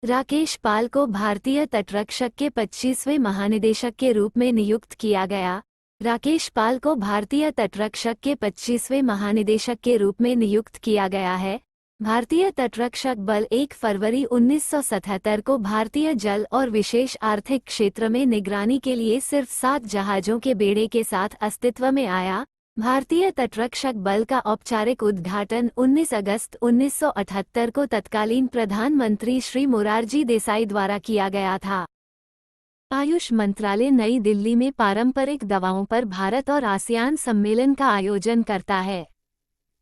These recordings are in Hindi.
राकेश पाल को भारतीय तटरक्षक के 25वें महानिदेशक के रूप में नियुक्त किया गया। राकेश पाल को भारतीय तटरक्षक के 25वें महानिदेशक के रूप में नियुक्त किया गया है। भारतीय तटरक्षक बल 1 फरवरी 1977 को भारतीय जल और विशेष आर्थिक क्षेत्र में निगरानी के लिए सिर्फ 7 जहाजों के बेड़े के साथ अस्तित्व में आया। भारतीय तटरक्षक बल का औपचारिक उद्घाटन 19 अगस्त 1978 को तत्कालीन प्रधानमंत्री श्री मोरारजी देसाई द्वारा किया गया था। आयुष मंत्रालय नई दिल्ली में पारंपरिक दवाओं पर भारत और आसियान सम्मेलन का आयोजन करता है।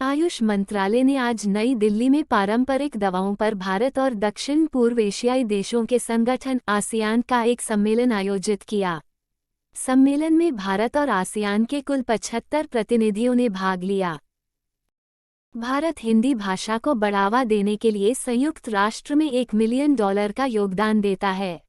आयुष मंत्रालय ने आज नई दिल्ली में पारंपरिक दवाओं पर भारत और दक्षिण पूर्व एशियाई देशों के संगठन आसियान का एक सम्मेलन आयोजित किया। सम्मेलन में भारत और आसियान के कुल 75 प्रतिनिधियों ने भाग लिया। भारत हिंदी भाषा को बढ़ावा देने के लिए संयुक्त राष्ट्र में $1 मिलियन का योगदान देता है।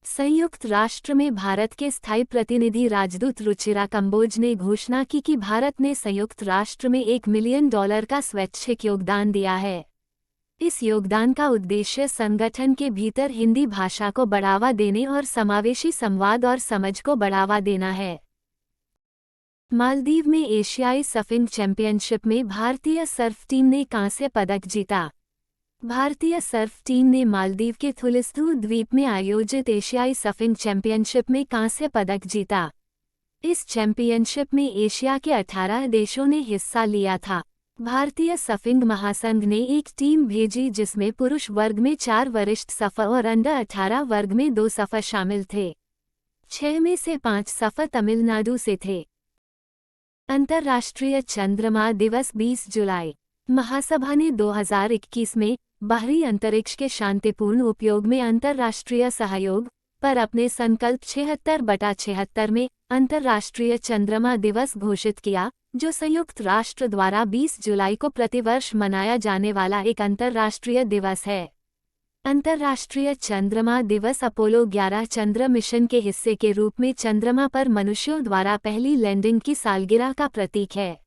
संयुक्त राष्ट्र में भारत के स्थायी प्रतिनिधि राजदूत रुचिरा कंबोज ने घोषणा की कि भारत ने संयुक्त राष्ट्र में $1 मिलियन का स्वैच्छिक योगदान दिया है। इस योगदान का उद्देश्य संगठन के भीतर हिंदी भाषा को बढ़ावा देने और समावेशी संवाद और समझ को बढ़ावा देना है। मालदीव में एशियाई सर्फिंग चैंपियनशिप में भारतीय सर्फ टीम ने कांस्य पदक जीता। भारतीय सर्फ टीम ने मालदीव के थुलिस्तु द्वीप में आयोजित एशियाई सर्फिंग चैंपियनशिप में कांस्य पदक जीता। इस चैंपियनशिप में एशिया के 18 देशों ने हिस्सा लिया था। भारतीय सर्फिंग महासंघ ने एक टीम भेजी जिसमें पुरुष वर्ग में 4 वरिष्ठ सर्फर और अंडर 18 वर्ग में 2 सर्फर शामिल थे। 6 में से 5 सर्फर तमिलनाडु से थे। अंतर्राष्ट्रीय चंद्रमा दिवस 20 जुलाई। महासभा ने 2021 में बाहरी अंतरिक्ष के शांतिपूर्ण उपयोग में अंतर्राष्ट्रीय सहयोग पर अपने संकल्प 76/76 में अंतर्राष्ट्रीय चंद्रमा दिवस घोषित किया, जो संयुक्त राष्ट्र द्वारा 20 जुलाई को प्रतिवर्ष मनाया जाने वाला एक अंतर्राष्ट्रीय दिवस है। अंतर्राष्ट्रीय चंद्रमा दिवस अपोलो 11 चंद्र मिशन के हिस्से के रूप में चंद्रमा पर मनुष्यों द्वारा पहली लैंडिंग की सालगिरह का प्रतीक है।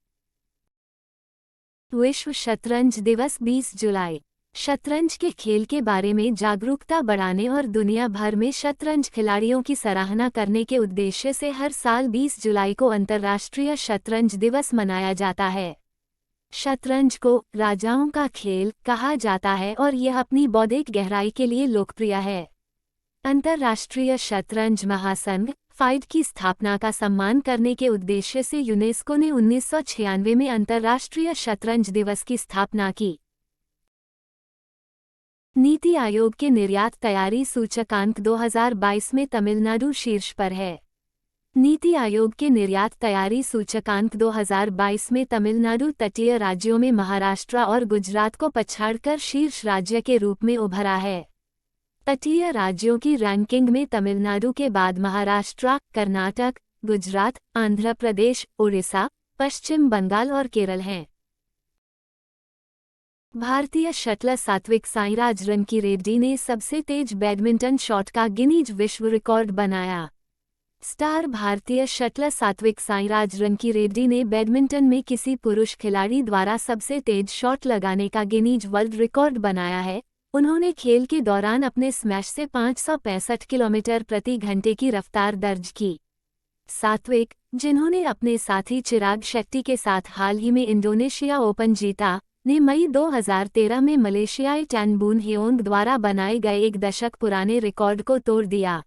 विश्व शतरंज दिवस 20 जुलाई। शतरंज के खेल के बारे में जागरूकता बढ़ाने और दुनिया भर में शतरंज खिलाड़ियों की सराहना करने के उद्देश्य से हर साल 20 जुलाई को अंतर्राष्ट्रीय शतरंज दिवस मनाया जाता है। शतरंज को राजाओं का खेल कहा जाता है और यह अपनी बौद्धिक गहराई के लिए लोकप्रिय है। अंतर्राष्ट्रीय शतरंज महासंघ फाइड की स्थापना का सम्मान करने के उद्देश्य से यूनेस्को ने 1996 में अंतर्राष्ट्रीय शतरंज दिवस की स्थापना की। नीति आयोग के निर्यात तैयारी सूचकांक 2022 में तमिलनाडु शीर्ष पर है। नीति आयोग के निर्यात तैयारी सूचकांक 2022 में तमिलनाडु तटीय राज्यों में महाराष्ट्र और गुजरात को पछाड़कर शीर्ष राज्य के रूप में उभरा है। तटीय राज्यों की रैंकिंग में तमिलनाडु के बाद महाराष्ट्र, कर्नाटक, गुजरात, आंध्र प्रदेश, उड़ीसा, पश्चिम बंगाल और केरल हैं। भारतीय शटलर सात्विक साईराज रनकीरेड्डी ने सबसे तेज बैडमिंटन शॉट का गिनीज विश्व रिकॉर्ड बनाया। स्टार भारतीय शटलर सात्विक साईराज रनकीरेड्डी ने बैडमिंटन में किसी पुरुष खिलाड़ी द्वारा सबसे तेज शॉट लगाने का गिनीज वर्ल्ड रिकॉर्ड बनाया है। उन्होंने खेल के दौरान अपने स्मैश से 565 किलोमीटर प्रति घंटे की रफ्तार दर्ज की। सात्विक, जिन्होंने अपने साथी चिराग शेट्टी के साथ हाल ही में इंडोनेशिया ओपन जीता, ने मई 2013 में मलेशियाई टैन बून हियोंग द्वारा बनाए गए एक दशक पुराने रिकॉर्ड को तोड़ दिया।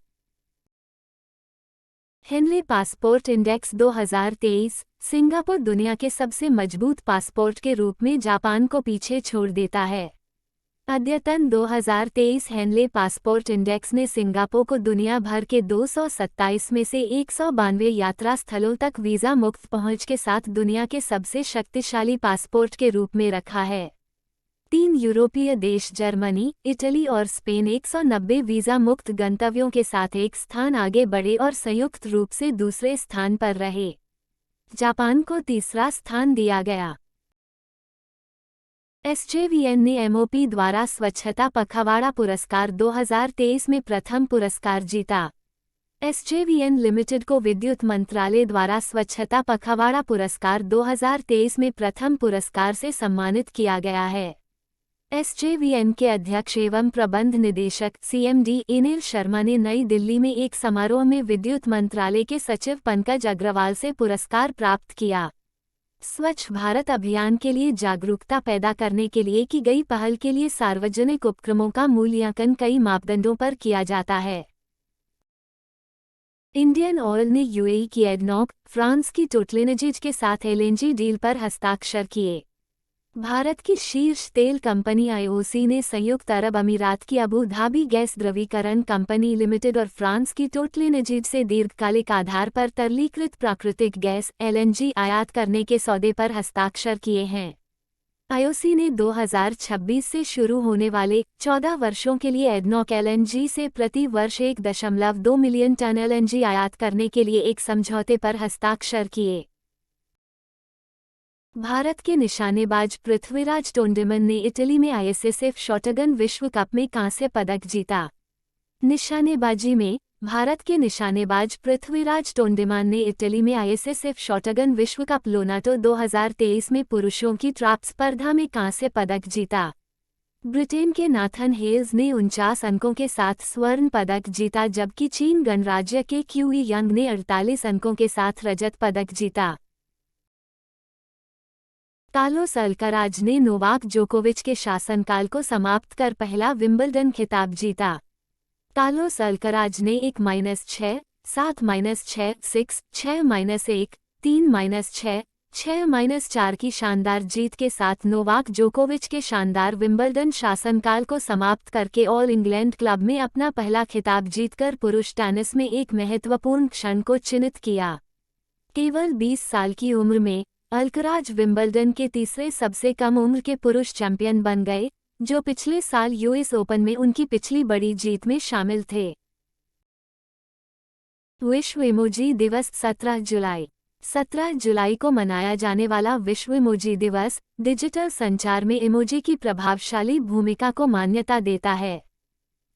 Henley passport index 2023। सिंगापुर दुनिया के सबसे मजबूत पासपोर्ट के रूप में जापान को पीछे छोड़ देता है। अद्यतन 2023 हेनले पासपोर्ट इंडेक्स ने सिंगापुर को दुनिया भर के 227 में से 192 यात्रा स्थलों तक वीज़ा मुक्त पहुंच के साथ दुनिया के सबसे शक्तिशाली पासपोर्ट के रूप में रखा है। 3 यूरोपीय देश जर्मनी, इटली और स्पेन 190 वीज़ा मुक्त गंतव्यों के साथ एक स्थान आगे बढ़े और संयुक्त रूप से दूसरे स्थान पर रहे। जापान को तीसरा स्थान दिया गया। एसजेवीएन ने एमओपी द्वारा स्वच्छता पखवाड़ा पुरस्कार 2023 में प्रथम पुरस्कार जीता। एसजेवीएन लिमिटेड को विद्युत मंत्रालय द्वारा स्वच्छता पखवाड़ा पुरस्कार 2023 में प्रथम पुरस्कार से सम्मानित किया गया है। एसजेवीएन के अध्यक्ष एवं प्रबंध निदेशक सीएमडी अनिल शर्मा ने नई दिल्ली में एक समारोह में विद्युत मंत्रालय के सचिव पंकज अग्रवाल से पुरस्कार प्राप्त किया। स्वच्छ भारत अभियान के लिए जागरूकता पैदा करने के लिए की गई पहल के लिए सार्वजनिक उपक्रमों का मूल्यांकन कई मापदंडों पर किया जाता है। इंडियन ऑयल ने यूएई की एडनॉक, फ्रांस की टोटलेनर्जीज के साथ एलएनजी डील पर हस्ताक्षर किए। भारत की शीर्ष तेल कंपनी आईओसी ने संयुक्त अरब अमीरात की अबू धाबी गैस द्रवीकरण कंपनी लिमिटेड और फ्रांस की टोटलेनर्जीज से दीर्घकालिक आधार पर तरलीकृत प्राकृतिक गैस एलएनजी आयात करने के सौदे पर हस्ताक्षर किए हैं। आईओसी ने 2026 से शुरू होने वाले 14 वर्षों के लिए एडनॉक एलएनजी से प्रति वर्ष 1.2 मिलियन टन एलएनजी आयात करने के लिए एक समझौते पर हस्ताक्षर किए। भारत के निशानेबाज पृथ्वीराज टोंडिमन ने इटली में आईएसएसएफ शॉटगन विश्व कप में कांस्य पदक जीता। निशानेबाजी में भारत के निशानेबाज पृथ्वीराज टोंडिमन ने इटली में आईएसएसएफ शॉटगन विश्व कप लोनाटो 2023 में पुरुषों की ट्रैप स्पर्धा में कांस्य पदक जीता। ब्रिटेन के नाथन हेल्स ने 49 अंकों के साथ स्वर्ण पदक जीता, जबकि चीन गणराज्य के क्यूई यंग ने 48 अंकों के साथ रजत पदक जीता। कार्लोस अल्काराज ने नोवाक जोकोविच के शासनकाल को समाप्त कर पहला विंबलडन खिताब जीता। कार्लोस अल्काराज ने 1-6, 7-6, 6, 6-1, 3-6, 6-4 की शानदार जीत के साथ नोवाक जोकोविच के शानदार विंबलडन शासनकाल को समाप्त करके ऑल इंग्लैंड क्लब में अपना पहला खिताब जीतकर पुरुष टेनिस में एक महत्वपूर्ण क्षण को चिन्हित किया। केवल 20 साल की उम्र में अल्काराज विंबलडन के तीसरे सबसे कम उम्र के पुरुष चैंपियन बन गए, जो पिछले साल यूएस ओपन में उनकी पिछली बड़ी जीत में शामिल थे। विश्व इमोजी दिवस 17 जुलाई। 17 जुलाई को मनाया जाने वाला विश्व इमोजी दिवस डिजिटल संचार में इमोजी की प्रभावशाली भूमिका को मान्यता देता है।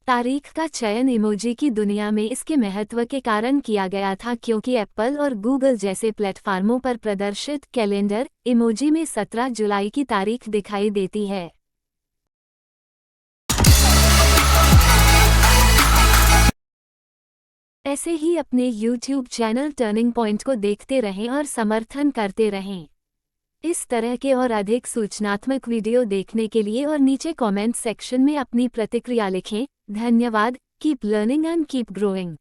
तारीख का चयन इमोजी की दुनिया में इसके महत्व के कारण किया गया था, क्योंकि एप्पल और गूगल जैसे प्लेटफार्मों पर प्रदर्शित कैलेंडर इमोजी में 17 जुलाई की तारीख दिखाई देती है। ऐसे ही अपने YouTube चैनल टर्निंग पॉइंट को देखते रहें और समर्थन करते रहें। इस तरह के और अधिक सूचनात्मक वीडियो देखने के लिए और नीचे कमेंट सेक्शन में अपनी प्रतिक्रिया लिखें। धन्यवाद। Keep learning and keep growing.